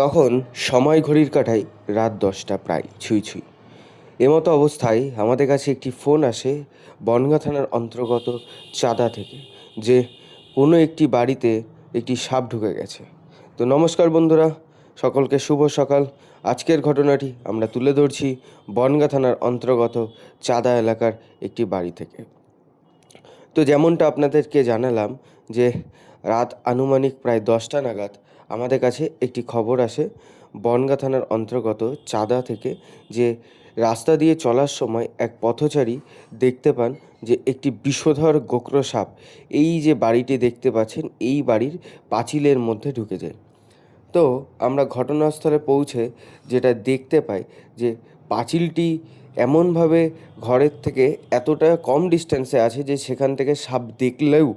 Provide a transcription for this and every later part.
তখন সময় ঘড়ির কাঁটায় রাত 10টা প্রায় ছুঁই ছুঁই। এমতো অবস্থায় আমাদের কাছে একটি ফোন আসে বনগাঁ থানার অন্তর্গত চাঁদা থেকে, যে কোনো একটি বাড়িতে একটি সাপ ঢুকে গেছে। তো নমস্কার বন্ধুরা, সকলকে শুভ সকাল। আজকের ঘটনাটি আমরা তুলে ধরছি বনগাঁ থানার অন্তর্গত চাঁদা এলাকার একটি বাড়ি থেকে। তো যেমনটা আপনাদেরকে জানালাম যে রাত আনুমানিক প্রায় 10টা নাগাদ আমাদের কাছে একটি খবর আসে বনগাঁ থানার অন্তর্গত চাঁদা থেকে, যে রাস্তা দিয়ে চলার সময় এক পথচারী দেখতে পান যে একটি বিষধর গোকর সাপ এই যে বাড়িটি দেখতে পাচ্ছেন এই বাড়ির পাঁচিলের মধ্যে ঢুকে যায়। তো আমরা ঘটনাস্থলে পৌঁছে যেটা দেখতে পাই যে পাঁচিলটি এমনভাবে ঘরের থেকে এতটা কম ডিস্টেন্সে আছে যে সেখান থেকে সাপ দেখলেও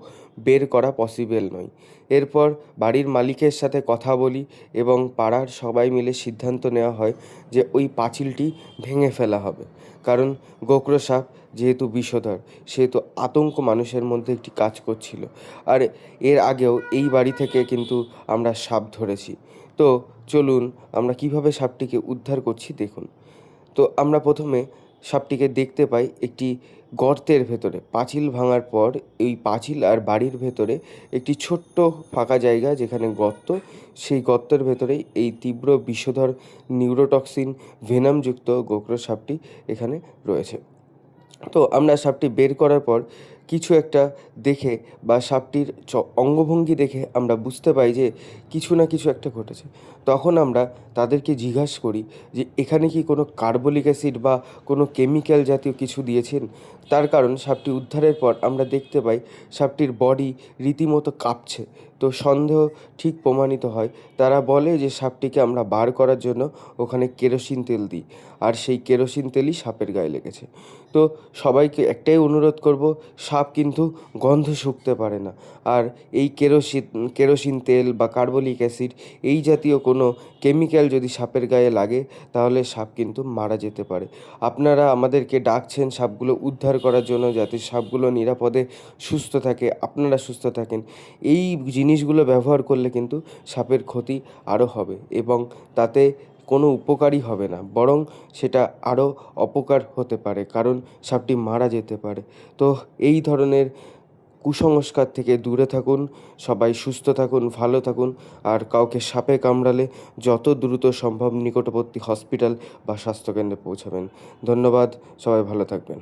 বের করা পসিবল নয়। এরপর বাড়ির মালিকের সাথে কথা বলি এবং পাড়ার সবাই মিলে সিদ্ধান্ত নেওয়া হয় যে ওই পাঁচিলটি ভেঙে ফেলা হবে, কারণ গোকর সাপ যেহেতু বিষধর সেহেতু আতঙ্ক মানুষের মধ্যে একটি কাজ করছিল। আর এর আগেও এই বাড়ি থেকে কিন্তু আমরা সাপ ধরেছি। তো চলুন আমরা কিভাবে সাপটিকে উদ্ধার করছি দেখুন। তো আমরা প্রথমে সাপটিকে দেখতে পাই একটি গর্তের ভেতরে। পাঁচিল ভাঙার পর এই পাঁচিল আর বাড়ির ভেতরে একটি ছোট্ট ফাঁকা জায়গা যেখানে গর্ত, সেই গর্তের ভেতরেই এই তীব্র বিষধর নিউরোটক্সিন ভেনামযুক্ত গোকর সাপটি এখানে রয়েছে। তো আমরা সাপটি বের করার পর কিছু একটা দেখে বা সাপটির অঙ্গভঙ্গি দেখে আমরা বুঝতে পাই যে কিছু না কিছু একটা ঘটেছে। তখন আমরা তাদেরকে জিজ্ঞাসা করি যে এখানে কি কোনো কার্বলিক অ্যাসিড বা কোনো কেমিক্যাল জাতীয় কিছু দিয়েছেন? তার কারণ সাপটি উদ্ধারের পর আমরা দেখতে পাই সাপটির বডি রীতিমতো কাঁপছে। তো সন্দেহ ঠিক প্রমাণিত হয়। তারা বলে যে সাপটিকে আমরা বার করার জন্য ওখানে কেরোসিন তেল দিই, আর সেই কেরোসিন তেলই সাপের গায়ে লেগেছে। তো সবাইকে একটাই অনুরোধ করব, সাপ কিন্তু গন্ধ শুঁকতে পারে না। আর এই কেরোসিন তেল বা কার্বলিক অ্যাসিড এই জাতীয় কোনো কেমিক্যাল যদি সাপের গায়ে লাগে তাহলে সাপ কিন্তু মারা যেতে পারে। আপনারা আমাদেরকে ডাকছেন সাপগুলো উদ্ধার করার জন্য, যাতে সাপগুলো নিরাপদে সুস্থ থাকে, আপনারা সুস্থ থাকেন। এই জিনিসগুলো ব্যবহার করলে কিন্তু সাপের ক্ষতি আরও হবে এবং তাতে কোনো উপকারই হবে না, বরং সেটা আরও অপকার হতে পারে, কারণ সাপটি মারা যেতে পারে। তো এই ধরনের কুসংস্কার থেকে দূরে থাকুন, সবাই সুস্থ থাকুন, ভালো থাকুন। আর কাউকে সাপে কামড়ালে যত দ্রুত সম্ভব নিকটবর্তী হসপিটাল বা স্বাস্থ্যকেন্দ্রে পৌঁছাবেন। ধন্যবাদ, সবাই ভালো থাকবেন।